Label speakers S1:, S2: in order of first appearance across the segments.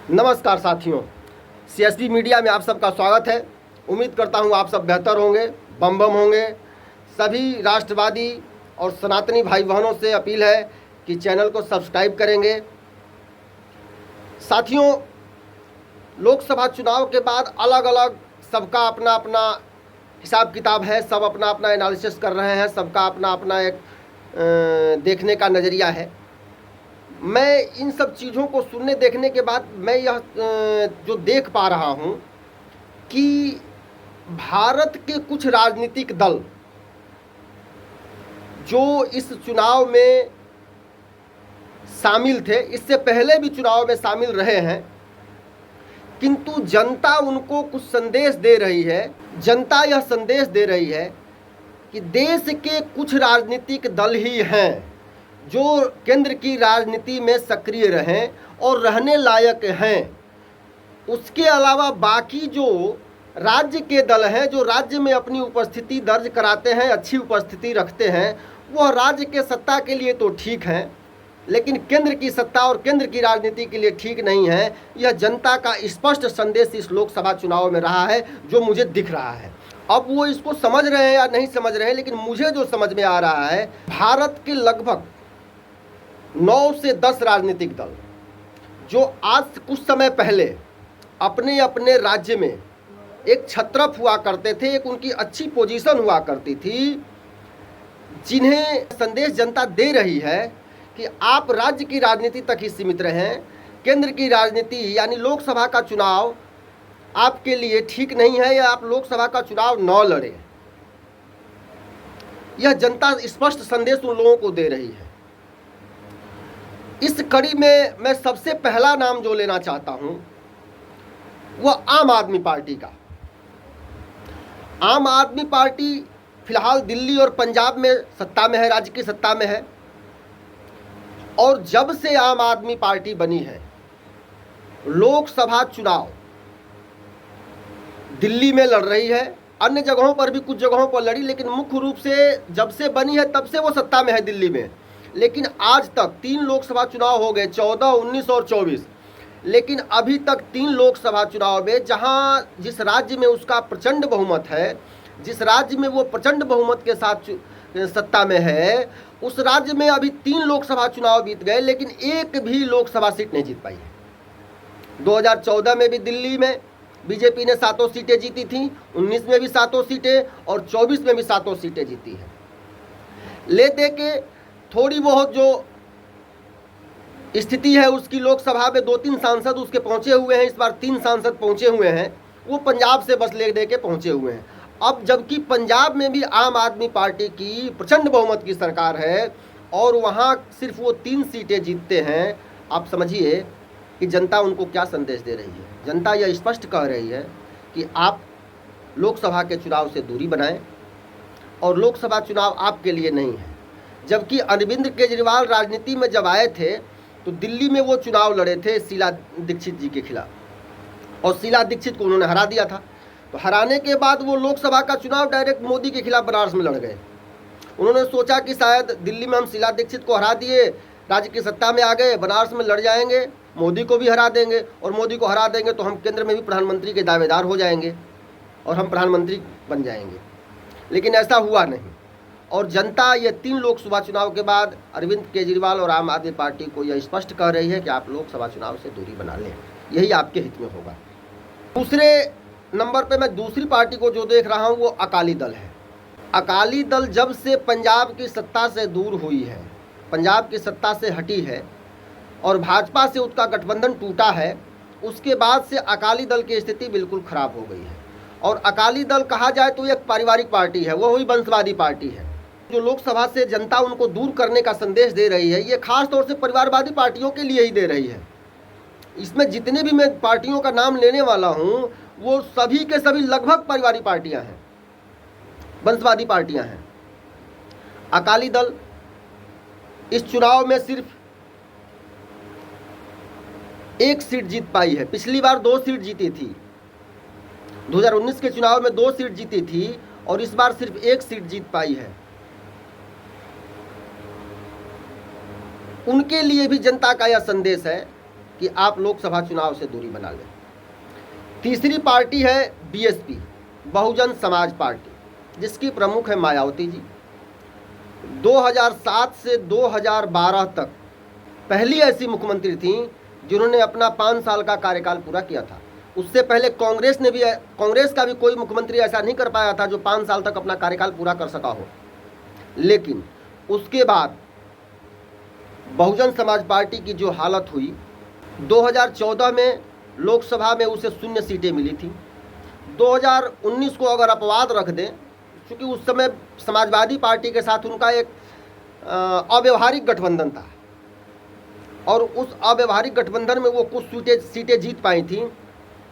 S1: नमस्कार साथियों, CSB media में आप सबका स्वागत है। उम्मीद करता हूं आप सब बेहतर होंगे, बम होंगे। सभी राष्ट्रवादी और सनातनी भाई बहनों से अपील है कि चैनल को सब्सक्राइब करेंगे। साथियों, लोकसभा चुनाव के बाद अलग अलग सबका अपना अपना हिसाब किताब है, सब अपना अपना एनालिसिस कर रहे हैं, सबका अपना अपना एक देखने का नज़रिया है। मैं इन सब चीज़ों को सुनने देखने के बाद मैं यह जो देख पा रहा हूँ कि भारत के कुछ राजनीतिक दल जो इस चुनाव में शामिल थे, इससे पहले भी चुनाव में शामिल रहे हैं, किंतु जनता उनको कुछ संदेश दे रही है। जनता यह संदेश दे रही है कि देश के कुछ राजनीतिक दल ही हैं जो केंद्र की राजनीति में सक्रिय रहें और रहने लायक हैं। उसके अलावा बाकी जो राज्य के दल हैं, जो राज्य में अपनी उपस्थिति दर्ज कराते हैं, अच्छी उपस्थिति रखते हैं, वह राज्य के सत्ता के लिए तो ठीक हैं, लेकिन केंद्र की सत्ता और केंद्र की राजनीति के लिए ठीक नहीं है। यह जनता का स्पष्ट संदेश इस लोकसभा चुनाव में रहा है, जो मुझे दिख रहा है। अब वो इसको समझ रहे हैं या नहीं समझ रहे हैं, लेकिन मुझे जो समझ में आ रहा है, भारत के लगभग 9 से 10 राजनीतिक दल जो आज कुछ समय पहले अपने अपने राज्य में एक छत्रप हुआ करते थे, एक उनकी अच्छी पोजीशन हुआ करती थी, जिन्हें संदेश जनता दे रही है कि आप राज्य की राजनीति तक ही सीमित रहें, केंद्र की राजनीति यानी लोकसभा का चुनाव आपके लिए ठीक नहीं है, या आप लोकसभा का चुनाव न लड़ें। यह जनता स्पष्ट संदेश उन लोगों को दे रही है। इस कड़ी में मैं सबसे पहला नाम जो लेना चाहता हूं वह आम आदमी पार्टी का। आम आदमी पार्टी फिलहाल दिल्ली और पंजाब में सत्ता में है, राज्य की सत्ता में है, और जब से आम आदमी पार्टी बनी है, लोकसभा चुनाव दिल्ली में लड़ रही है, अन्य जगहों पर भी कुछ जगहों पर लड़ी, लेकिन मुख्य रूप से जब से बनी है तब से वो सत्ता में है दिल्ली में। लेकिन आज तक 3 लोकसभा चुनाव हो गए, 14, 19 और 24, लेकिन अभी तक 3 लोकसभा चुनाव में जिस राज्य में उसका प्रचंड बहुमत है, जिस राज्य में वो प्रचंड बहुमत के साथ सत्ता में है, उस राज्य में अभी 3 लोकसभा चुनाव बीत गए, लेकिन एक भी लोकसभा सीट नहीं जीत पाई है। 2014 में भी दिल्ली में बीजेपी ने 7 सीटें जीती थी, 19 में भी 7 सीटें और 24 में भी 7 सीटें जीती हैं। ले दे के थोड़ी बहुत जो स्थिति है उसकी, लोकसभा में 2-3 सांसद उसके पहुंचे हुए हैं, इस बार 3 सांसद पहुंचे हुए हैं, वो पंजाब से बस ले दे के पहुंचे हुए हैं। अब जबकि पंजाब में भी आम आदमी पार्टी की प्रचंड बहुमत की सरकार है और वहां सिर्फ वो 3 सीटें जीतते हैं, आप समझिए कि जनता उनको क्या संदेश दे रही है। जनता यह स्पष्ट कह रही है कि आप लोकसभा के चुनाव से दूरी बनाएं और लोकसभा चुनाव आपके लिए नहीं है। जबकि अरविंद केजरीवाल राजनीति में जब आए थे तो दिल्ली में वो चुनाव लड़े थे शीला दीक्षित जी के खिलाफ, और शीला दीक्षित को उन्होंने हरा दिया था। तो हराने के बाद वो लोकसभा का चुनाव डायरेक्ट मोदी के खिलाफ बनारस में लड़ गए। उन्होंने सोचा कि शायद दिल्ली में हम शीला दीक्षित को हरा दिए, राज्य की सत्ता में आ गए, बनारस में लड़ जाएंगे, मोदी को भी हरा देंगे, और मोदी को हरा देंगे तो हम केंद्र में भी प्रधानमंत्री के दावेदार हो जाएंगे और हम प्रधानमंत्री बन जाएंगे। लेकिन ऐसा हुआ नहीं, और जनता ये 3 लोकसभा चुनाव के बाद अरविंद केजरीवाल और आम आदमी पार्टी को यह स्पष्ट कह रही है कि आप लोकसभा चुनाव से दूरी बना लें, यही आपके हित में होगा। दूसरे नंबर पे मैं दूसरी पार्टी को जो देख रहा हूँ वो अकाली दल है। अकाली दल जब से पंजाब की सत्ता से दूर हुई है, पंजाब की सत्ता से हटी है और भाजपा से उसका गठबंधन टूटा है, उसके बाद से अकाली दल की स्थिति बिल्कुल खराब हो गई है। और अकाली दल कहा जाए तो एक पारिवारिक पार्टी है, वो हुई वंशवादी पार्टी है। जो लोकसभा से जनता उनको दूर करने का संदेश दे रही है, ये खास तौर से परिवारवादी पार्टियों के लिए ही दे रही है। इसमें जितने भी मैं पार्टियों का नाम लेने वाला हूं वो सभी के सभी लगभग पारिवारिक पार्टियां हैं, वंशवादी पार्टियां हैं। अकाली दल इस चुनाव में सिर्फ 1 सीट जीत पाई है। पिछली बार 2 सीट जीती थी, 2019 के चुनाव में 2 सीट जीती थी, और इस बार सिर्फ 1 सीट जीत पाई है। उनके लिए भी जनता का यह संदेश है कि आप लोकसभा चुनाव से दूरी बना लें। तीसरी पार्टी है बीएसपी, बहुजन समाज पार्टी, जिसकी प्रमुख है मायावती जी। 2007 से 2012 तक पहली ऐसी मुख्यमंत्री थी जिन्होंने अपना 5 साल का कार्यकाल पूरा किया था। उससे पहले कांग्रेस का भी कोई मुख्यमंत्री ऐसा नहीं कर पाया था जो 5 साल तक अपना कार्यकाल पूरा कर सका हो। लेकिन उसके बाद बहुजन समाज पार्टी की जो हालत हुई, 2014 में लोकसभा में उसे 0 सीटें मिली थी। 2019 को अगर अपवाद रख दें, क्योंकि उस समय समाजवादी पार्टी के साथ उनका एक अव्यवहारिक गठबंधन था और उस अव्यवहारिक गठबंधन में वो कुछ सीटें जीत पाई थी,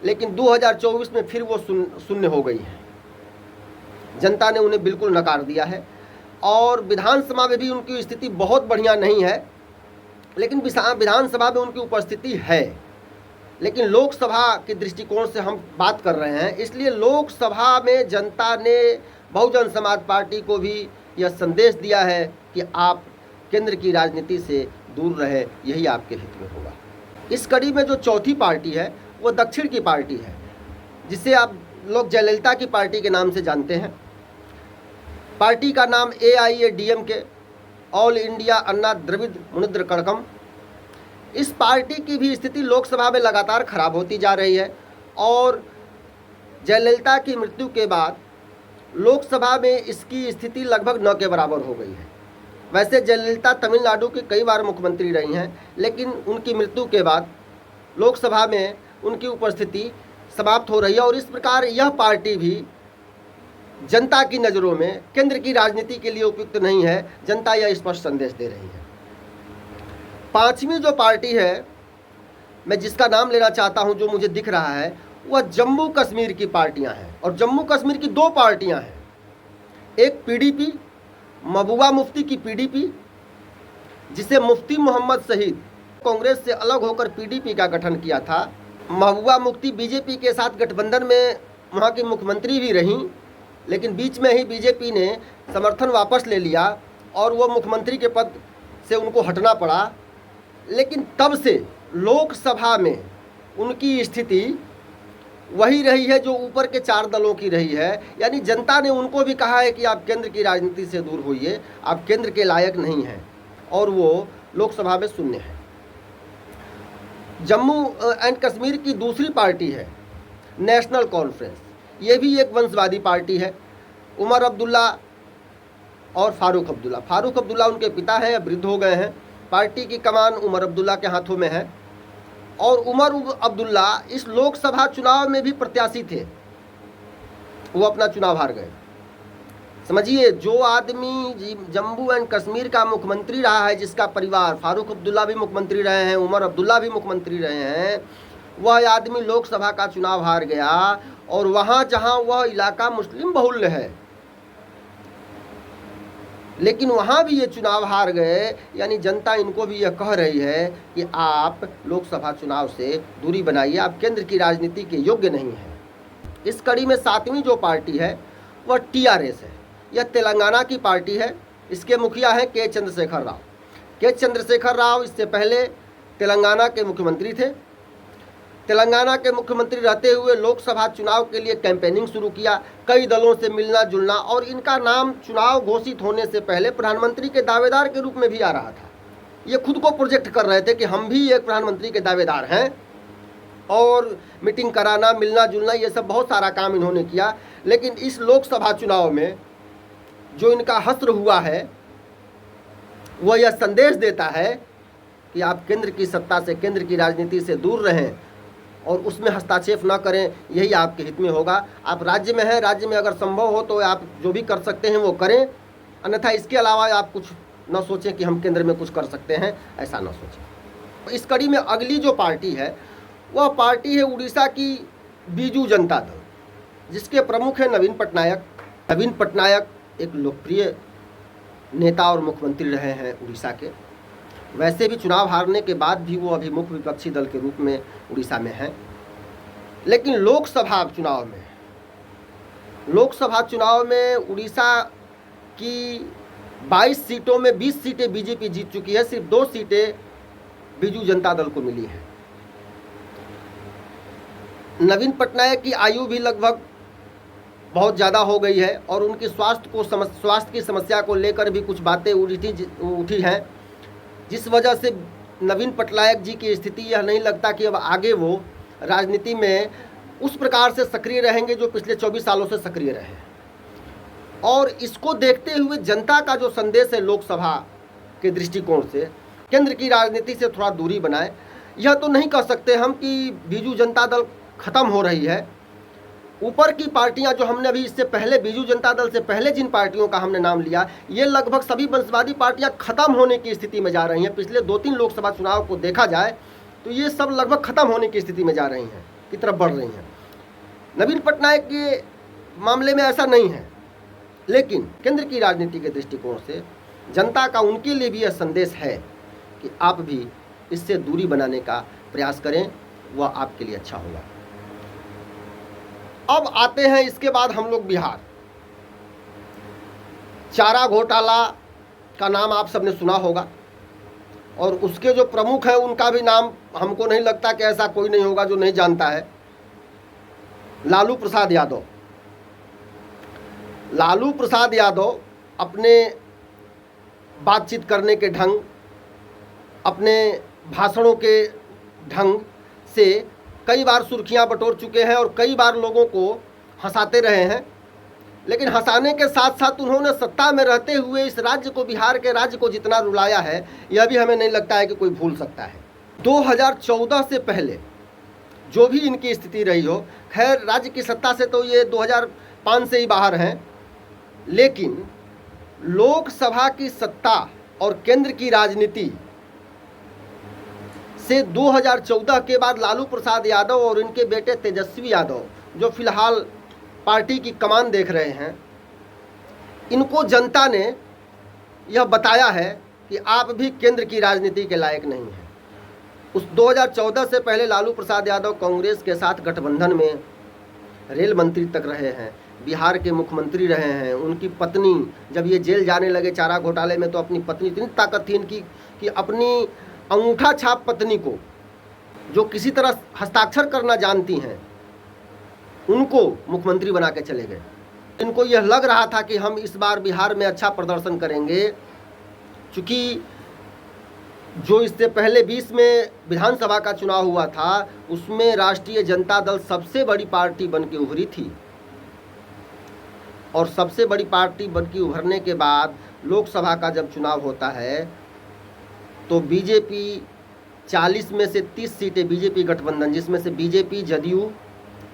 S1: लेकिन 2024 में फिर वो शून्य हो गई है। जनता ने उन्हें बिल्कुल नकार दिया है और विधानसभा में भी उनकी स्थिति बहुत बढ़िया नहीं है, लेकिन विधानसभा में उनकी उपस्थिति है। लेकिन लोकसभा के दृष्टिकोण से हम बात कर रहे हैं, इसलिए लोकसभा में जनता ने बहुजन समाज पार्टी को भी यह संदेश दिया है कि आप केंद्र की राजनीति से दूर रहे, यही आपके हित में होगा। इस कड़ी में जो चौथी पार्टी है वो दक्षिण की पार्टी है, जिसे आप लोग जयललिता की पार्टी के नाम से जानते हैं। पार्टी का नाम AIADMK, ऑल इंडिया अन्ना द्रविड़ मुनेत्र कड़गम। इस पार्टी की भी स्थिति लोकसभा में लगातार खराब होती जा रही है और जयललिता की मृत्यु के बाद लोकसभा में इसकी स्थिति लगभग 9 के बराबर हो गई है। वैसे जयललिता तमिलनाडु की कई बार मुख्यमंत्री रही हैं, लेकिन उनकी मृत्यु के बाद लोकसभा में उनकी उपस्थिति समाप्त हो रही है और इस प्रकार यह पार्टी भी जनता की नज़रों में केंद्र की राजनीति के लिए उपयुक्त नहीं है। जनता यह स्पष्ट संदेश दे रही है। पांचवी जो पार्टी है, मैं जिसका नाम लेना चाहता हूं, जो मुझे दिख रहा है, वह जम्मू कश्मीर की पार्टियां हैं और जम्मू कश्मीर की 2 पार्टियां हैं। एक PDP, महबूबा मुफ्ती की PDP, जिसे मुफ्ती मोहम्मद शहीद कांग्रेस से अलग होकर PDP का गठन किया था। महबूबा मुफ्ती बीजेपी के साथ गठबंधन में वहाँ की मुख्यमंत्री भी रहीं, लेकिन बीच में ही बीजेपी ने समर्थन वापस ले लिया और वो मुख्यमंत्री के पद से उनको हटना पड़ा। लेकिन तब से लोकसभा में उनकी स्थिति वही रही है जो ऊपर के 4 दलों की रही है, यानी जनता ने उनको भी कहा है कि आप केंद्र की राजनीति से दूर होइए, आप केंद्र के लायक नहीं हैं, और वो लोकसभा में शून्य है। जम्मू एंड कश्मीर की दूसरी पार्टी है नेशनल कॉन्फ्रेंस। ये भी एक वंशवादी पार्टी है। उमर अब्दुल्ला और फारूक अब्दुल्ला उनके पिता हैं, वृद्ध हो गए हैं। पार्टी की कमान उमर अब्दुल्ला के हाथों में है और उमर अब्दुल्ला इस लोकसभा चुनाव में भी प्रत्याशी थे, वो अपना चुनाव हार गए। समझिए, जो आदमी जम्मू एंड कश्मीर का मुख्यमंत्री रहा है, जिसका परिवार, फारूक अब्दुल्ला भी मुख्यमंत्री रहे हैं, उमर अब्दुल्ला भी मुख्यमंत्री रहे हैं, वह आदमी लोकसभा का चुनाव हार गया और वहाँ जहाँ वह इलाका मुस्लिम बहुल्य है, लेकिन वहाँ भी ये चुनाव हार गए। यानी जनता इनको भी यह कह रही है कि आप लोकसभा चुनाव से दूरी बनाइए, आप केंद्र की राजनीति के योग्य नहीं हैं। इस कड़ी में 7वीं जो पार्टी है वह TRS है। यह तेलंगाना की पार्टी है। इसके मुखिया हैं के चंद्रशेखर राव। इससे पहले तेलंगाना के मुख्यमंत्री थे। तेलंगाना के मुख्यमंत्री रहते हुए लोकसभा चुनाव के लिए कैंपेनिंग शुरू किया, कई दलों से मिलना जुलना, और इनका नाम चुनाव घोषित होने से पहले प्रधानमंत्री के दावेदार के रूप में भी आ रहा था। ये खुद को प्रोजेक्ट कर रहे थे कि हम भी एक प्रधानमंत्री के दावेदार हैं, और मीटिंग कराना, मिलना जुलना, ये सब बहुत सारा काम इन्होंने किया। लेकिन इस लोकसभा चुनाव में जो इनका हश्र हुआ है वह यह संदेश देता है कि आप केंद्र की सत्ता से, केंद्र की राजनीति से दूर रहें और उसमें हस्तक्षेप न करें, यही आपके हित में होगा। आप राज्य में हैं, राज्य में अगर संभव हो तो आप जो भी कर सकते हैं वो करें, अन्यथा इसके अलावा आप कुछ न सोचें कि हम केंद्र में कुछ कर सकते हैं, ऐसा न सोचें। इस कड़ी में अगली जो पार्टी है वह पार्टी है उड़ीसा की बीजू जनता दल, जिसके प्रमुख हैं नवीन पटनायक एक लोकप्रिय नेता और मुख्यमंत्री रहे हैं उड़ीसा के। वैसे भी चुनाव हारने के बाद भी वो अभी मुख्य विपक्षी दल के रूप में उड़ीसा में हैं। लेकिन लोकसभा चुनाव में उड़ीसा की 22 सीटों में 20 सीटें बीजेपी जीत चुकी है, सिर्फ 2 सीटें बीजू जनता दल को मिली हैं। नवीन पटनायक की आयु भी लगभग बहुत ज़्यादा हो गई है और उनकी स्वास्थ्य की समस्या को लेकर भी कुछ बातें उठी हैं, जिस वजह से नवीन पटनायक जी की स्थिति यह नहीं लगता कि अब आगे वो राजनीति में उस प्रकार से सक्रिय रहेंगे जो पिछले 24 सालों से सक्रिय रहे। और इसको देखते हुए जनता का जो संदेश है लोकसभा के दृष्टिकोण से, केंद्र की राजनीति से थोड़ा दूरी बनाए। यह तो नहीं कह सकते हम कि बीजू जनता दल खत्म हो रही है। ऊपर की पार्टियां जो हमने अभी इससे पहले, बीजू जनता दल से पहले जिन पार्टियों का हमने नाम लिया, ये लगभग सभी वंशवादी पार्टियां खत्म होने की स्थिति में जा रही हैं। पिछले 2-3 लोकसभा चुनाव को देखा जाए तो ये सब लगभग खत्म होने की स्थिति में जा रही हैं, की तरफ बढ़ रही हैं। नवीन पटनायक के मामले में ऐसा नहीं है, लेकिन केंद्र की राजनीति के दृष्टिकोण से जनता का उनके लिए भी यह संदेश है कि आप भी इससे दूरी बनाने का प्रयास करें, वह आपके लिए अच्छा होगा। अब आते हैं इसके बाद हम लोग बिहार। चारा घोटाला का नाम आप सबने सुना होगा और उसके जो प्रमुख हैं उनका भी नाम हमको नहीं लगता कि ऐसा कोई नहीं होगा जो नहीं जानता है। लालू प्रसाद यादव। लालू प्रसाद यादव अपने बातचीत करने के ढंग, अपने भाषणों के ढंग से कई बार सुर्खियां बटोर चुके हैं और कई बार लोगों को हंसाते रहे हैं। लेकिन हंसाने के साथ साथ उन्होंने सत्ता में रहते हुए इस राज्य को, बिहार के राज्य को जितना रुलाया है, यह भी हमें नहीं लगता है कि कोई भूल सकता है। 2014 से पहले जो भी इनकी स्थिति रही हो, खैर राज्य की सत्ता से तो ये 2005 से ही बाहर हैं, लेकिन लोकसभा की सत्ता और केंद्र की राजनीति से 2014 के बाद लालू प्रसाद यादव और इनके बेटे तेजस्वी यादव, जो फिलहाल पार्टी की कमान देख रहे हैं, इनको जनता ने यह बताया है कि आप भी केंद्र की राजनीति के लायक नहीं हैं। उस 2014 से पहले लालू प्रसाद यादव कांग्रेस के साथ गठबंधन में रेल मंत्री तक रहे हैं, बिहार के मुख्यमंत्री रहे हैं। उनकी पत्नी जब ये जेल जाने लगे चारा घोटाले में, तो अपनी पत्नी, इतनी ताकत थी इनकी कि अपनी अंगूठा छाप पत्नी को, जो किसी तरह हस्ताक्षर करना जानती हैं, उनको मुख्यमंत्री बना के चले गए। इनको यह लग रहा था कि हम इस बार बिहार में अच्छा प्रदर्शन करेंगे, क्योंकि जो इससे पहले 20 में विधानसभा का चुनाव हुआ था, उसमें राष्ट्रीय जनता दल सबसे बड़ी पार्टी बन के उभरी थी। और सबसे बड़ी पार्टी बन के उभरने के बाद लोकसभा का जब चुनाव होता है तो बीजेपी 40 में से 30 सीटें, बीजेपी गठबंधन, जिसमें से बीजेपी, जदयू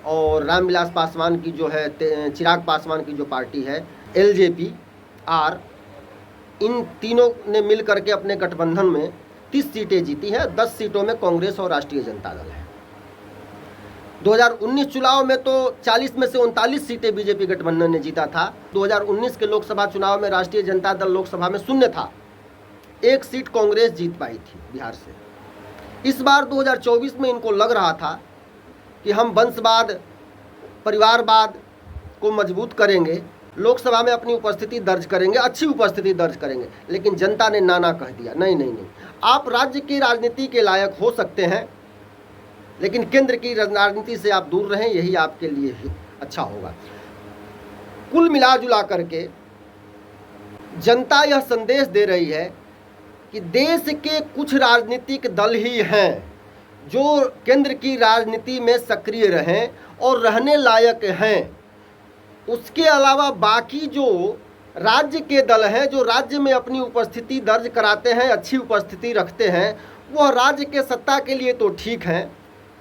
S1: और रामविलास पासवान की जो है, चिराग पासवान की जो पार्टी है, एलजेपी आर, इन तीनों ने मिल करके अपने गठबंधन में 30 सीटें जीती हैं। 10 सीटों में कांग्रेस और राष्ट्रीय जनता दल है। 2019 चुनाव में तो 40 में से 39 सीटें बीजेपी गठबंधन ने जीता था। 2019 के लोकसभा चुनाव में राष्ट्रीय जनता दल लोकसभा में शून्य था, 1 सीट कांग्रेस जीत पाई थी बिहार से। इस बार 2024 में इनको लग रहा था कि हम वंशवाद, परिवारवाद को मजबूत करेंगे, लोकसभा में अपनी उपस्थिति दर्ज करेंगे, अच्छी उपस्थिति दर्ज करेंगे। लेकिन जनता ने नाना कह दिया, नहीं नहीं नहीं, आप राज्य की राजनीति के लायक हो सकते हैं, लेकिन केंद्र की राजनीति से आप दूर रहें, यही आपके लिए ही अच्छा होगा। कुल मिला जुला करके जनता यह संदेश दे रही है कि देश के कुछ राजनीतिक दल ही हैं जो केंद्र की राजनीति में सक्रिय रहें और रहने लायक हैं। उसके अलावा बाकी जो राज्य के दल हैं, जो राज्य में अपनी उपस्थिति दर्ज कराते हैं, अच्छी उपस्थिति रखते हैं, वह राज्य के सत्ता के लिए तो ठीक हैं,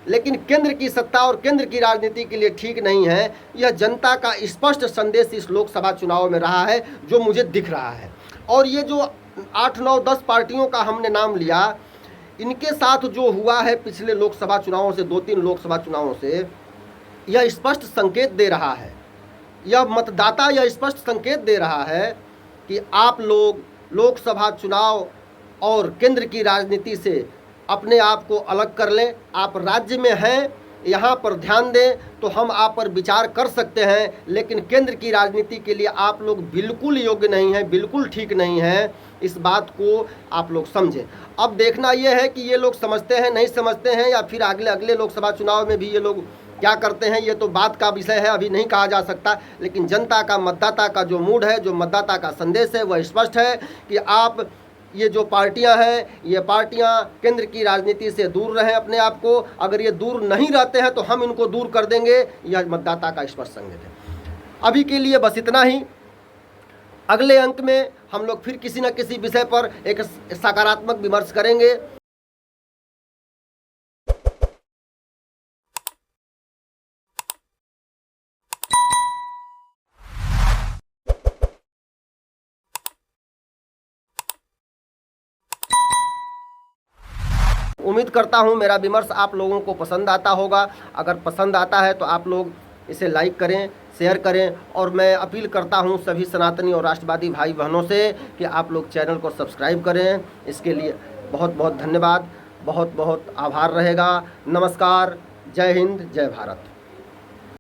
S1: लेकिन केंद्र की सत्ता और केंद्र की राजनीति के लिए ठीक नहीं है। यह जनता का स्पष्ट संदेश इस लोकसभा चुनाव में रहा है, जो मुझे दिख रहा है। और ये जो 8, 9, 10 पार्टियों का हमने नाम लिया, इनके साथ जो हुआ है पिछले लोकसभा चुनावों से, 2-3 लोकसभा चुनावों से, यह स्पष्ट संकेत दे रहा है, यह मतदाता यह स्पष्ट संकेत दे रहा है कि आप लोग लोकसभा चुनाव और केंद्र की राजनीति से अपने आप को अलग कर लें। आप राज्य में हैं, यहाँ पर ध्यान दें तो हम आप पर विचार कर सकते हैं, लेकिन केंद्र की राजनीति के लिए आप लोग बिल्कुल योग्य नहीं हैं, बिल्कुल ठीक नहीं हैं। इस बात को आप लोग समझें। अब देखना यह है कि ये लोग समझते हैं, नहीं समझते हैं, या फिर अगले लोकसभा चुनाव में भी ये लोग क्या करते हैं ये तो बात का विषय है, अभी नहीं कहा जा सकता। लेकिन जनता का, मतदाता का जो मूड है, जो मतदाता का संदेश है, वह स्पष्ट है कि आप ये जो पार्टियां हैं, ये पार्टियां केंद्र की राजनीति से दूर रहें अपने आप को। अगर ये दूर नहीं रहते हैं तो हम इनको दूर कर देंगे, यह मतदाता का स्पष्ट संकेत है। अभी के लिए बस इतना ही। अगले अंक में हम लोग फिर किसी न किसी विषय पर एक सकारात्मक विमर्श करेंगे। उम्मीद करता हूं मेरा विमर्श आप लोगों को पसंद आता होगा। अगर पसंद आता है तो आप लोग इसे लाइक करें, शेयर करें, और मैं अपील करता हूं सभी सनातनी और राष्ट्रवादी भाई बहनों से कि आप लोग चैनल को सब्सक्राइब करें। इसके लिए बहुत बहुत धन्यवाद, बहुत बहुत आभार रहेगा। नमस्कार, जय हिंद, जय भारत।